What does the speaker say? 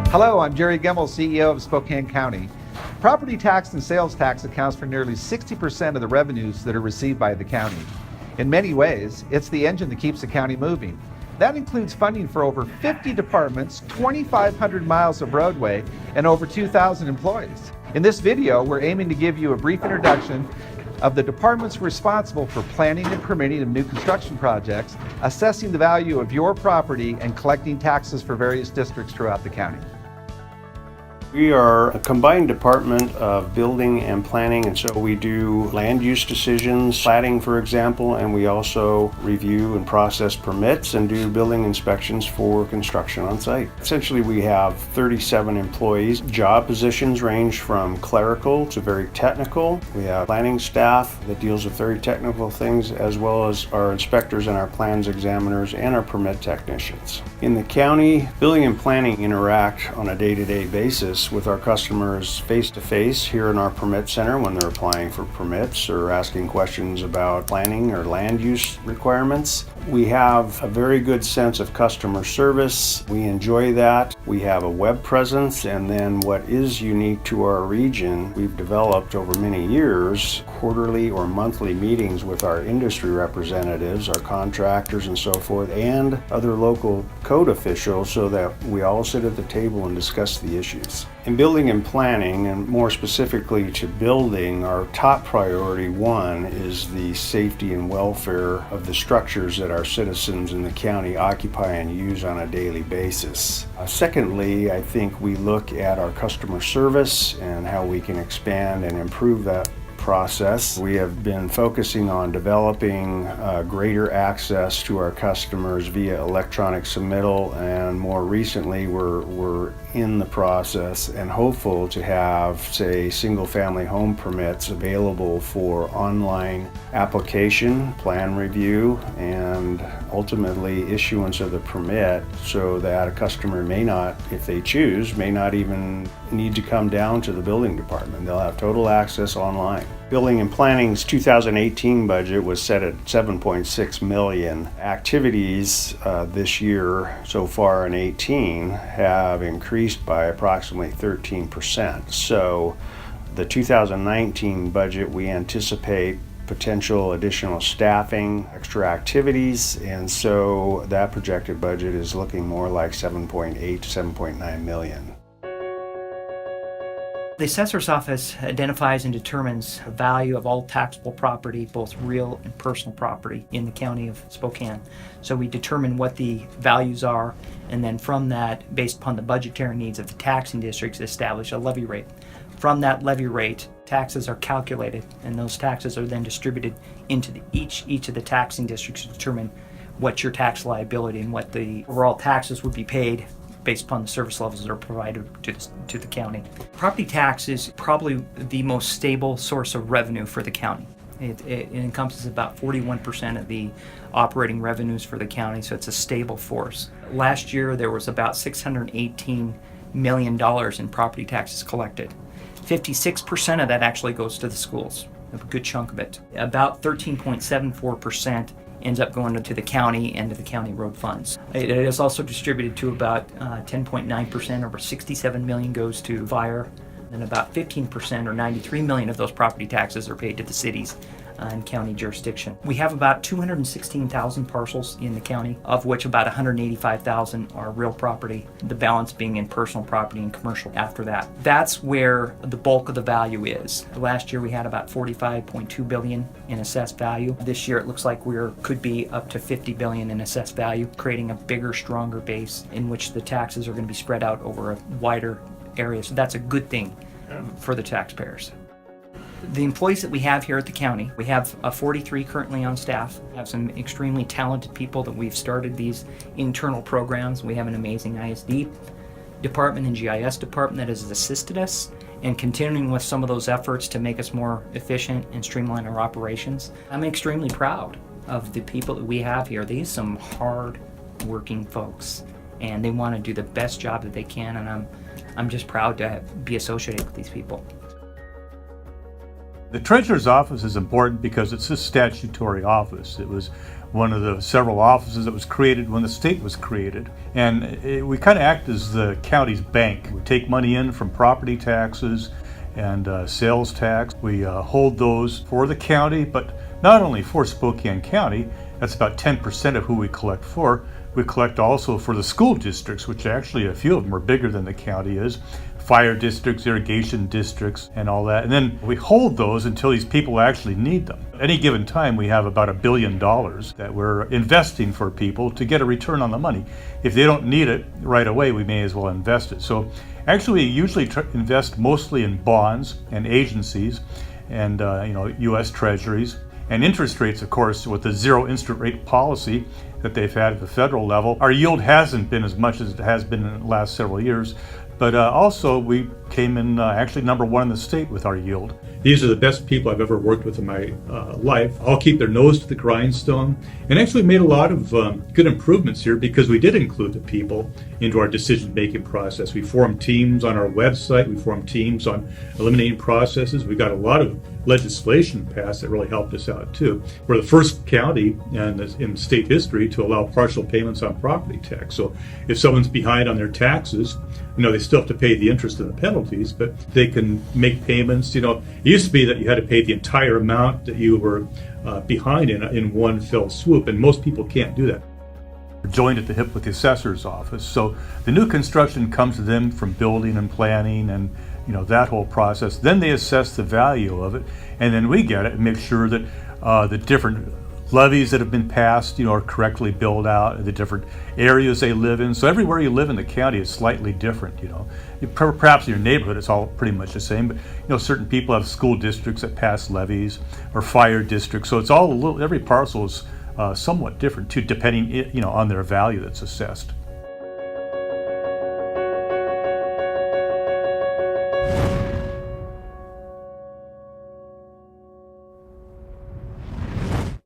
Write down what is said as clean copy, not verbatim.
Hello, I'm Jerry Gemmel, CEO of Spokane County. Property tax and sales tax accounts for nearly 60% of the revenues that are received by the county. In many ways, it's the engine that keeps the county moving. That includes funding for over 50 departments, 2,500 miles of roadway, and over 2,000 employees. In this video, we're aiming to give you a brief introduction of the departments responsible for planning and permitting of new construction projects, assessing the value of your property, and collecting taxes for various districts throughout the county. We are a combined department of building and planning, and so we do land use decisions, platting for example, and we also review and process permits and do building inspections for construction on site. Essentially we have 37 employees. Job positions range from clerical to very technical. We have planning staff that deals with very technical things, as well as our inspectors and our plans examiners and our permit technicians. In the county, building and planning interact on a day-to-day basis with our customers face-to-face here in our permit center when they're applying for permits or asking questions about planning or land use requirements. We have a very good sense of customer service. We enjoy that. We have a web presence, and then what is unique to our region, we've developed over many years quarterly or monthly meetings with our industry representatives, our contractors and so forth, and other local code officials so that we all sit at the table and discuss the issues. In building and planning, and more specifically to building, our top priority one is the safety and welfare of the structures that our citizens in the county occupy and use on a daily basis. Secondly, I think we look at our customer service and how we can expand and improve that process. We have been focusing on developing greater access to our customers via electronic submittal, and more recently we're in the process and hopeful to have, say, single-family home permits available for online application, plan review, and ultimately issuance of the permit, so that a customer may not, if they choose, may not even need to come down to the building department. They'll have total access online. Building and Planning's 2018 budget was set at $7.6 million. Activities this year so far in 18 have increased by approximately 13%. So the 2019 budget, we anticipate potential additional staffing, extra activities, and so that projected budget is looking more like 7.8 to 7.9 million. The assessor's office identifies and determines the value of all taxable property, both real and personal property, in the county of Spokane. So we determine what the values are, and then from that, based upon the budgetary needs of the taxing districts, establish a levy rate. From that levy rate, taxes are calculated, and those taxes are then distributed into each of the taxing districts to determine what your tax liability and what the overall taxes would be paid based upon the service levels that are provided to the county. Property tax is probably the most stable source of revenue for the county. It encompasses about 41% of the operating revenues for the county, so it's a stable force. Last year there was about $618 million in property taxes collected. 56% of that actually goes to the schools, a good chunk of it. About 13.74% ends up going to the county and to the county road funds. It is also distributed to about 10.9%, over $67 million goes to fire, and about 15% or $93 million of those property taxes are paid to the cities and county jurisdiction. We have about 216,000 parcels in the county, of which about 185,000 are real property, the balance being in personal property and commercial after that. That's where the bulk of the value is. Last year we had about $45.2 billion in assessed value. This year it looks like we could be up to $50 billion in assessed value, creating a bigger, stronger base in which the taxes are going to be spread out over a wider area. So that's a good thing for the taxpayers. The employees that we have here at the county, we have 43 currently on staff. We have some extremely talented people that we've started these internal programs. We have an amazing ISD department and GIS department that has assisted us in continuing with some of those efforts to make us more efficient and streamline our operations. I'm extremely proud of the people that we have here. These are some hard working folks, and they want to do the best job that they can, and I'm just proud to be associated with these people. The Treasurer's Office is important because it's a statutory office. It was one of the several offices that was created when the state was created. And we kind of act as the county's bank. We take money in from property taxes and sales tax. We hold those for the county, but not only for Spokane County. That's about 10% of who we collect for. We collect also for the school districts, which actually a few of them are bigger than the county is. Fire districts, irrigation districts, and all that. And then we hold those until these people actually need them. At any given time, we have about $1 billion that we're investing for people to get a return on the money. If they don't need it right away, we may as well invest it. So actually, we usually invest mostly in bonds and agencies and U.S. treasuries. And interest rates, of course, with the zero interest rate policy that they've had at the federal level, our yield hasn't been as much as it has been in the last several years. But also, we came in actually #1 in the state with our yield. These are the best people I've ever worked with in my life. All keep their nose to the grindstone, and actually made a lot of good improvements here because we did include the people into our decision-making process. We formed teams on our website. We formed teams on eliminating processes. We got a lot of legislation passed that really helped us out too. We're the first county in state history to allow partial payments on property tax. So if someone's behind on their taxes, they still have to pay the interest and the penalties, but they can make payments. It used to be that you had to pay the entire amount that you were behind in one fell swoop, and most people can't do that. We're joined at the hip with the assessor's office. So the new construction comes to them from building and planning and that whole process. Then they assess the value of it, and then we get it and make sure that the different levies that have been passed, are correctly billed out, the different areas they live in. So everywhere you live in the county is slightly different, Perhaps in your neighborhood it's all pretty much the same, but certain people have school districts that pass levies or fire districts. So it's all every parcel is somewhat different too, depending, on their value that's assessed.